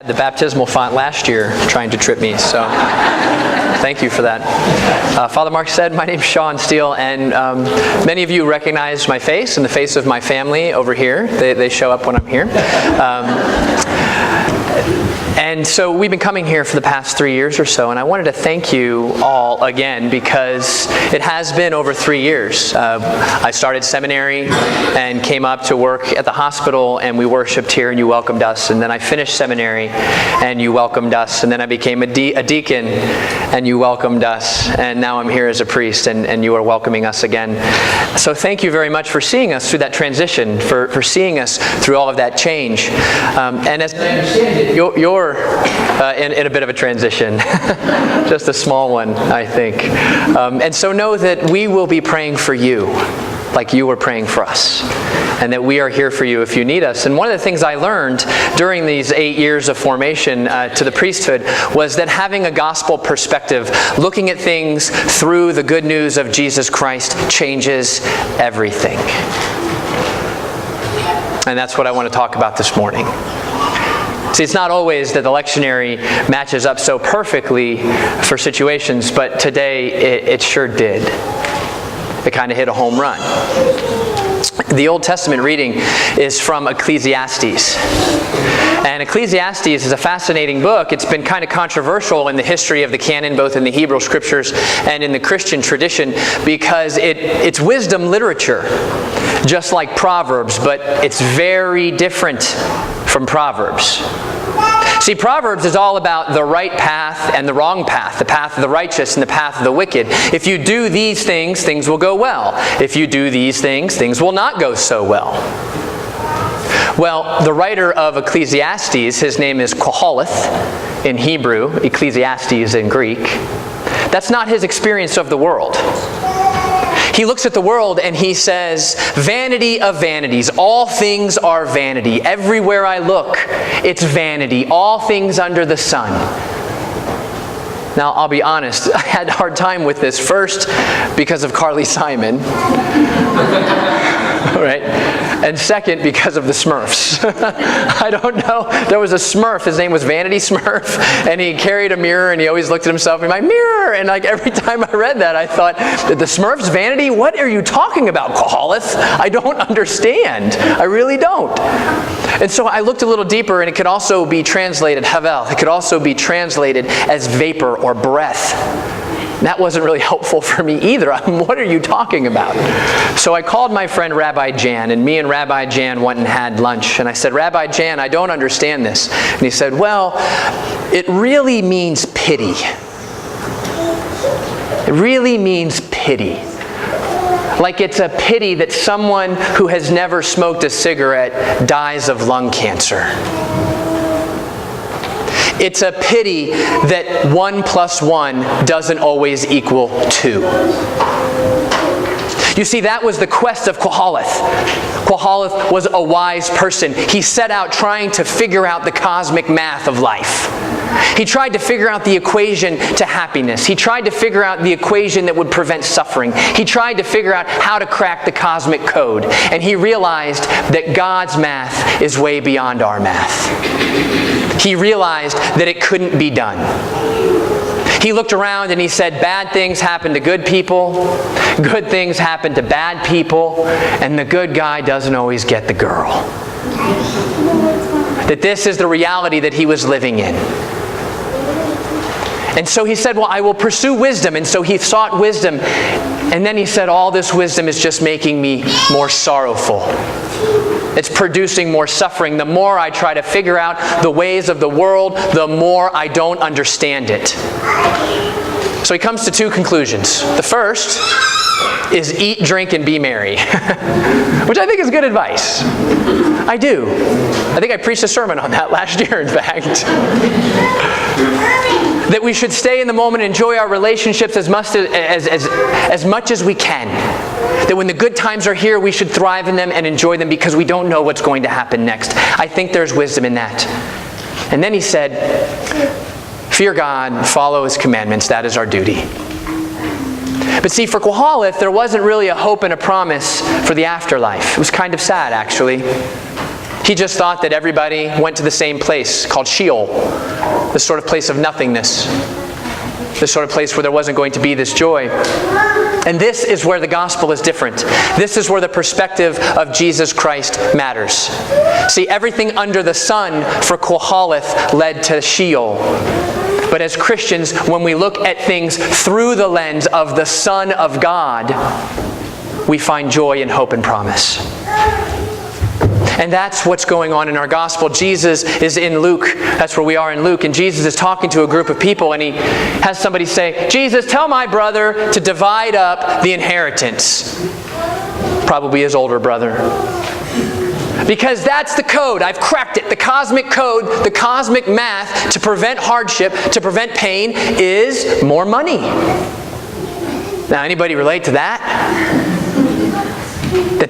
The baptismal font last year trying to trip me, so thank you for that. Father Mark said, my name's Sean Steele, and many of you recognize my face and the face of my family over here. They show up when I'm here. And so we've been coming here for the past 3 years or so, and I wanted to thank you all again because it has been over 3 years. I started seminary and came up to work at the hospital, and we worshiped here and you welcomed us. And then I finished seminary and you welcomed us. And then I became a deacon and you welcomed us. And now I'm here as a priest and you are welcoming us again. So thank you very much for seeing us through that transition, for seeing us through all of that change. And as I understand it, you're in a bit of a transition, just a small one, I think. And so know that we will be praying for you like you were praying for us, and that we are here for you if you need us. And one of the things I learned during these 8 years of formation to the priesthood was that having a gospel perspective, looking at things through the good news of Jesus Christ, changes everything. And that's what I want to talk about this morning. See, it's not always that the lectionary matches up so perfectly for situations, but today it sure did. It kind of hit a home run. The Old Testament reading is from Ecclesiastes. And Ecclesiastes is a fascinating book. It's been kind of controversial in the history of the canon, both in the Hebrew Scriptures and in the Christian tradition, because it's wisdom literature, just like Proverbs, but it's very different from Proverbs. See, Proverbs is all about the right path and the wrong path, the path of the righteous and the path of the wicked. If you do these things, things will go well. If you do these things, things will not go so well. Well, the writer of Ecclesiastes, his name is Qoheleth in Hebrew, Ecclesiastes in Greek. That's not his experience of the world. He looks at the world and he says, vanity of vanities, all things are vanity. Everywhere I look, it's vanity. All things under the sun. Now, I'll be honest, I had a hard time with this. First, because of Carly Simon. Right? And second, because of the Smurfs. I don't know. There was a Smurf. His name was Vanity Smurf. And he carried a mirror and he always looked at himself in my mirror. And like every time I read that, I thought, the Smurf's vanity? What are you talking about, Qoheleth? I don't understand. I really don't. And so I looked a little deeper, and it could also be translated, havel. It could also be translated as vapor or breath. That wasn't really helpful for me either. What are you talking about? So I called my friend Rabbi Jan, and me and Rabbi Jan went and had lunch. And I said, Rabbi Jan, I don't understand this. And he said, well, it really means pity. It really means pity. Like it's a pity that someone who has never smoked a cigarette dies of lung cancer. It's a pity that 1 + 1 doesn't always equal 2. You see, that was the quest of Qoheleth. Qoheleth was a wise person. He set out trying to figure out the cosmic math of life. He tried to figure out the equation to happiness. He tried to figure out the equation that would prevent suffering. He tried to figure out how to crack the cosmic code. And he realized that God's math is way beyond our math. He realized that it couldn't be done. He looked around and he said, bad things happen to good people, good things happen to bad people, and the good guy doesn't always get the girl. That this is the reality that he was living in. And so he said, well, I will pursue wisdom. And so he sought wisdom. And then he said, all this wisdom is just making me more sorrowful. It's producing more suffering. The more I try to figure out the ways of the world, the more I don't understand it. So he comes to 2 conclusions. The first is eat, drink, and be merry. Which I think is good advice. I do. I think I preached a sermon on that last year, in fact. That we should stay in the moment and enjoy our relationships as much as we can. That when the good times are here, we should thrive in them and enjoy them because we don't know what's going to happen next. I think there's wisdom in that. And then he said, fear God, follow His commandments, that is our duty. But see, for Qoheleth, there wasn't really a hope and a promise for the afterlife. It was kind of sad, actually. He just thought that everybody went to the same place called Sheol, this sort of place of nothingness, this sort of place where there wasn't going to be this joy. And this is where the gospel is different. This is where the perspective of Jesus Christ matters. See, everything under the sun for Kohaleth led to Sheol. But as Christians, when we look at things through the lens of the Son of God, we find joy and hope and promise. And that's what's going on in our gospel. Jesus is in Luke. That's where we are in Luke. And Jesus is talking to a group of people, and he has somebody say, "Jesus, tell my brother to divide up the inheritance." Probably his older brother. Because that's the code. I've cracked it. The cosmic code, the cosmic math to prevent hardship, to prevent pain, is more money. Now, anybody relate to that?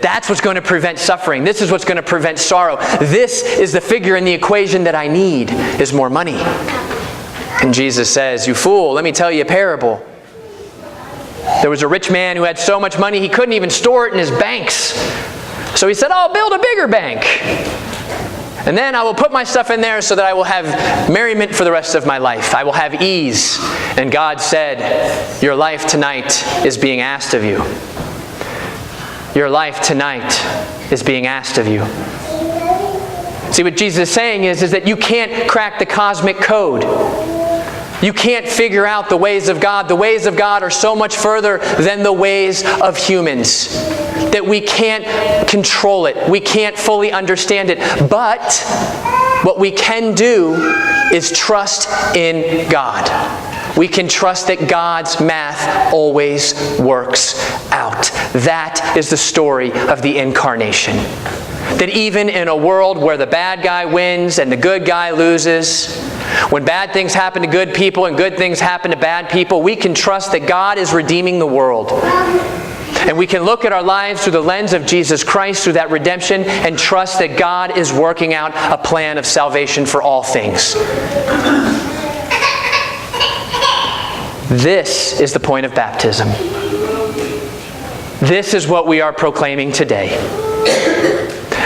That's what's going to prevent suffering. This is what's going to prevent sorrow. This is the figure in the equation that I need, is more money. And Jesus says, "You fool, let me tell you a parable. There was a rich man who had so much money he couldn't even store it in his banks. So he said, I'll build a bigger bank. And then I will put my stuff in there so that I will have merriment for the rest of my life. I will have ease." And God said, "Your life tonight is being asked of you. Your life tonight is being asked of you." See, what Jesus is saying is that you can't crack the cosmic code. You can't figure out the ways of God. The ways of God are so much further than the ways of humans that we can't control it. We can't fully understand it. But what we can do is trust in God. We can trust that God's math always works out. That is the story of the incarnation. That even in a world where the bad guy wins and the good guy loses, when bad things happen to good people and good things happen to bad people, we can trust that God is redeeming the world. And we can look at our lives through the lens of Jesus Christ, through that redemption, and trust that God is working out a plan of salvation for all things. This is the point of baptism. This is what we are proclaiming today.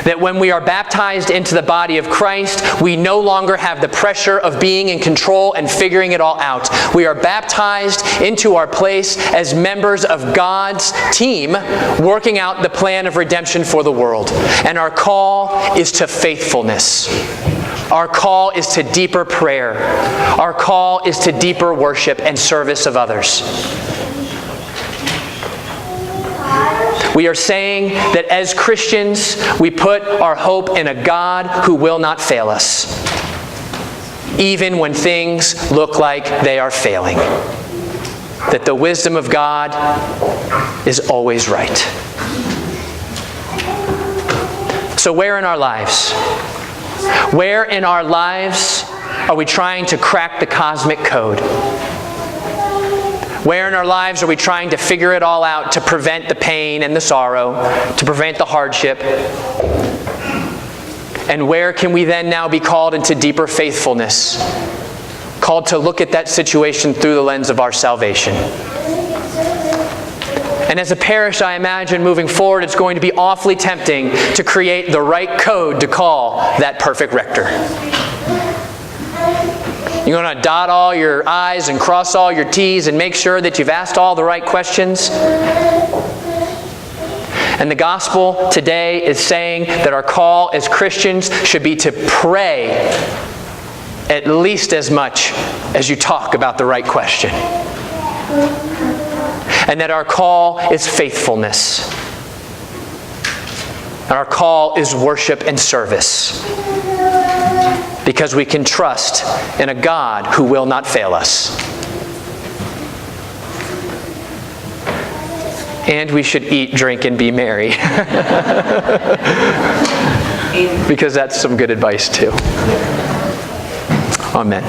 That when we are baptized into the body of Christ, we no longer have the pressure of being in control and figuring it all out. We are baptized into our place as members of God's team, working out the plan of redemption for the world. And our call is to faithfulness. Our call is to deeper prayer. Our call is to deeper worship and service of others. We are saying that as Christians, we put our hope in a God who will not fail us, even when things look like they are failing. That the wisdom of God is always right. So where in our lives? Where in our lives are we trying to crack the cosmic code? Where in our lives are we trying to figure it all out to prevent the pain and the sorrow, to prevent the hardship? And where can we then now be called into deeper faithfulness? Called to look at that situation through the lens of our salvation. And as a parish, I imagine moving forward, it's going to be awfully tempting to create the right code to call that perfect rector. You're going to dot all your I's and cross all your T's and make sure that you've asked all the right questions. And the gospel today is saying that our call as Christians should be to pray at least as much as you talk about the right question. And that our call is faithfulness. And our call is worship and service. Because we can trust in a God who will not fail us. And we should eat, drink, and be merry. Because that's some good advice too. Amen.